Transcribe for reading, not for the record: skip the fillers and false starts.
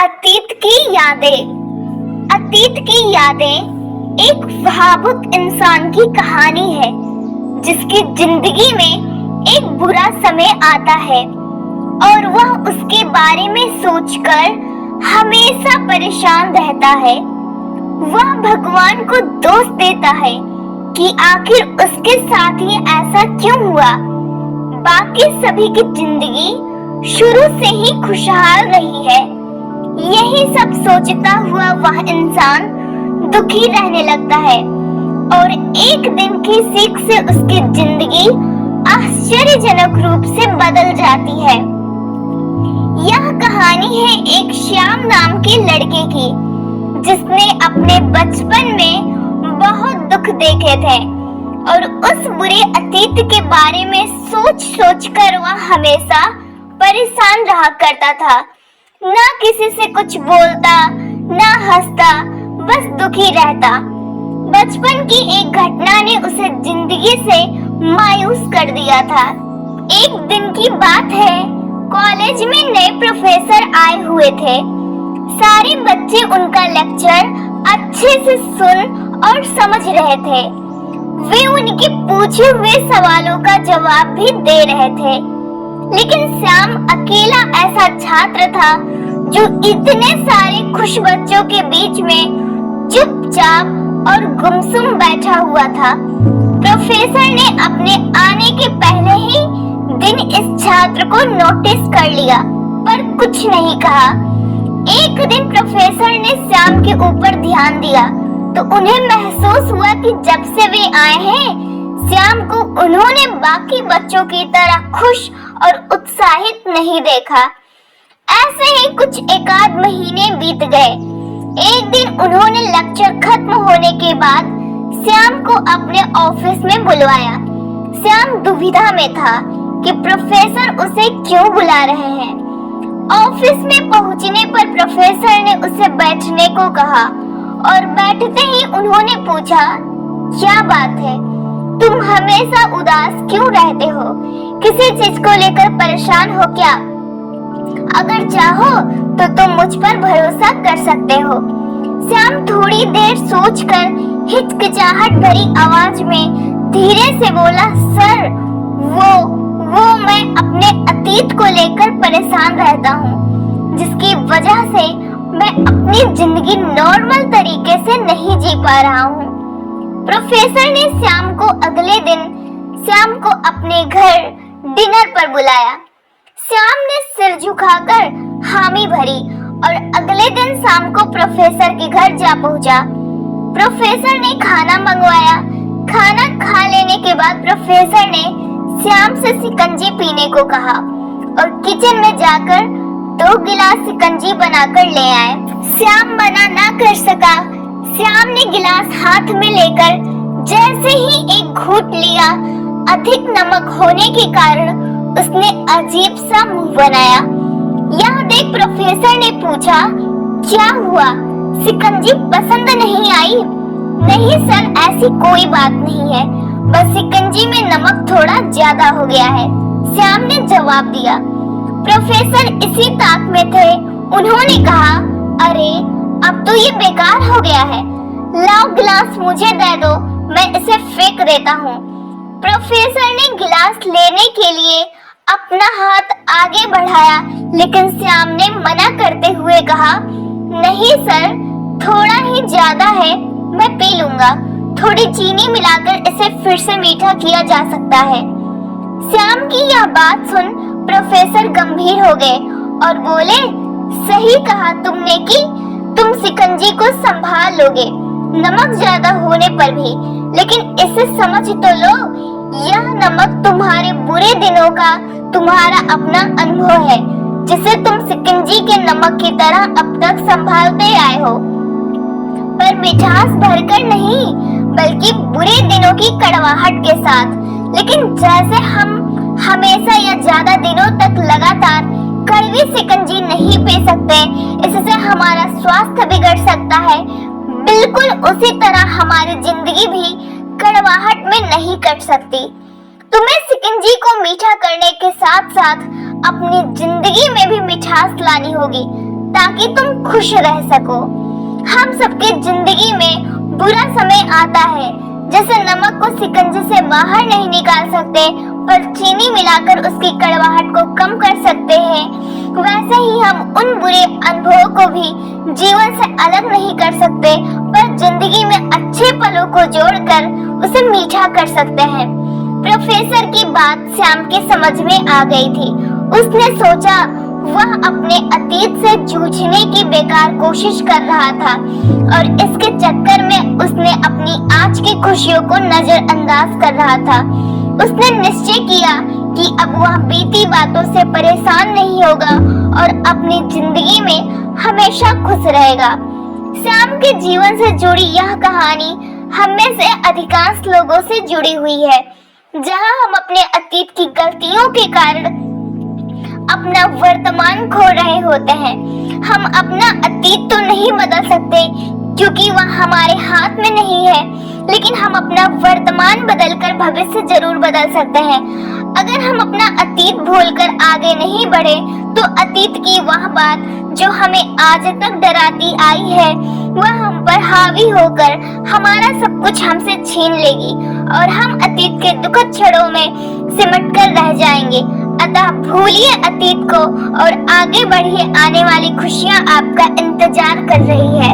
अतीत की यादें। अतीत की यादें एक भावुक इंसान की कहानी है जिसकी जिंदगी में एक बुरा समय आता है और वह उसके बारे में सोचकर हमेशा परेशान रहता है। वह भगवान को दोष देता है कि आखिर उसके साथ ही ऐसा क्यों हुआ। बाकी सभी की जिंदगी शुरू से ही खुशहाल रही है। यही सब सोचता हुआ वह इंसान दुखी रहने लगता है और एक दिन की सीख से उसकी जिंदगी आश्चर्यजनक रूप से बदल जाती है। यह कहानी है एक श्याम नाम के लड़के की जिसने अपने बचपन में बहुत दुख देखे थे और उस बुरे अतीत के बारे में सोच सोच कर वह हमेशा परेशान रहा करता था। ना किसी से कुछ बोलता, ना हंसता, बस दुखी रहता। बचपन की एक घटना ने उसे जिंदगी से मायूस कर दिया था। एक दिन की बात है, कॉलेज में नए प्रोफेसर आए हुए थे। सारे बच्चे उनका लेक्चर अच्छे से सुन और समझ रहे थे। वे उनके पूछे हुए सवालों का जवाब भी दे रहे थे, लेकिन श्याम अकेला ऐसा छात्र था जो इतने सारे खुश बच्चों के बीच में चुपचाप और गुमसुम बैठा हुआ था। प्रोफेसर ने अपने आने के पहले ही दिन इस छात्र को नोटिस कर लिया पर कुछ नहीं कहा। एक दिन प्रोफेसर ने श्याम के ऊपर ध्यान दिया तो उन्हें महसूस हुआ कि जब से वे आए हैं श्याम को उन्होंने बाकी बच्चों की तरह खुश और उत्साहित नहीं देखा। ऐसे ही कुछ एकाध महीने बीत गए। एक दिन उन्होंने लेक्चर खत्म होने के बाद श्याम को अपने ऑफिस में बुलवाया। श्याम दुविधा में था कि प्रोफेसर उसे क्यों बुला रहे हैं। ऑफिस में पहुंचने पर प्रोफेसर ने उसे बैठने को कहा और बैठते ही उन्होंने पूछा, क्या बात है, तुम हमेशा उदास क्यों रहते हो? किसी चीज को लेकर परेशान हो क्या? अगर चाहो तो तुम मुझ पर भरोसा कर सकते हो। श्याम थोड़ी देर सोचकर हिचकिचाहट भरी आवाज में धीरे से बोला, सर, वो मैं अपने अतीत को लेकर परेशान रहता हूँ, जिसकी वजह से मैं अपनी जिंदगी नॉर्मल तरीके से नहीं जी पा रहा हूँ। प्रोफेसर ने श्याम को अगले दिन श्याम को अपने घर डिनर पर बुलाया। श्याम ने सिर झुकाकर हामी भरी और अगले दिन शाम को प्रोफेसर के घर जा पहुंचा। प्रोफेसर ने खाना मंगवाया। खाना खा लेने के बाद प्रोफेसर ने श्याम से शिकंजी पीने को कहा और किचन में जाकर 2 गिलास शिकंजी बनाकर ले आए। श्याम मना ना कर सका। श्याम ने गिलास हाथ में लेकर जैसे ही एक घूंट लिया, अधिक नमक होने के कारण उसने अजीब सा मुंह बनाया। यह देख प्रोफेसर ने पूछा, क्या हुआ, शिकंजी पसंद नहीं आई? नहीं सर, ऐसी कोई बात नहीं है, बस शिकंजी में नमक थोड़ा ज्यादा हो गया है, श्याम ने जवाब दिया। प्रोफेसर इसी ताक में थे। उन्होंने कहा, अरे अब तो ये बेकार हो गया है, लाओ गिलास मुझे दे दो, मैं इसे फेंक देता हूँ। प्रोफेसर ने गिलास लेने के लिए अपना हाथ आगे बढ़ाया, लेकिन श्याम ने मना करते हुए कहा, नहीं सर, थोड़ा ही ज्यादा है, मैं पी लूंगा, थोड़ी चीनी मिलाकर इसे फिर से मीठा किया जा सकता है। श्याम की यह बात सुन प्रोफेसर गंभीर हो गए और बोले, सही कहा तुमने कि तुम शिकंजी को संभाल लोगे, नमक ज्यादा होने पर भी, लेकिन इसे समझ तो लो, यह नमक तुम्हारे बुरे दिनों का तुम्हारा अपना अनुभव है, जिसे तुम शिकंजी के नमक की तरह अब तक संभालते आए हो, पर मिठास भरकर नहीं, बल्कि बुरे दिनों की कड़वाहट के साथ। लेकिन जैसे हम हमेशा या ज्यादा दिनों तक लगातार कड़वी शिकंजी नहीं पी सकते, इससे हमारा स्वास्थ्य बिगड़ सकता है, बिल्कुल उसी तरह हमारी जिंदगी भी कड़वाहट में नहीं कट सकती। तुम्हें शिकंजी को मीठा करने के साथ साथ अपनी जिंदगी में भी मिठास लानी होगी, ताकि तुम खुश रह सको। हम सबके जिंदगी में बुरा समय आता है। जैसे नमक को शिकंजे से बाहर नहीं निकाल सकते पर चीनी मिलाकर उसकी कड़वाहट को कम कर सकते हैं, वैसे ही हम उन बुरे अनुभवों को भी जीवन से अलग नहीं कर सकते पर जिंदगी में अच्छे पलों को जोड़कर उसे मीठा कर सकते हैं। प्रोफेसर की बात श्याम के समझ में आ गई थी। उसने सोचा वह अपने अतीत से जूझने की बेकार कोशिश कर रहा था और इसके चक्कर में उसने अपनी आज की खुशियों को नजरअंदाज कर रहा था। उसने निश्चय किया कि अब वह बीती बातों से परेशान नहीं होगा और अपनी जिंदगी में हमेशा खुश रहेगा। श्याम के जीवन से जुड़ी यह कहानी हम में से अधिकांश लोगों से जुड़ी हुई है, जहां हम अपने अतीत की गलतियों के कारण अपना वर्तमान खो रहे होते हैं। हम अपना अतीत तो नहीं बदल सकते क्योंकि वह हमारे हाथ में नहीं है, लेकिन हम अपना वर्तमान बदलकर भविष्य जरूर बदल सकते हैं। अगर हम अपना अतीत भूलकर आगे नहीं बढ़े तो अतीत की वह बात जो हमें आज तक डराती आई है वह हम पर हावी होकर हमारा सब कुछ हमसे छीन लेगी और हम अतीत के दुखद क्षणों में सिमट कर रह जाएंगे। अतः भूलिए अतीत को और आगे बढ़िए, आने वाली खुशियां आपका इंतजार कर रही है।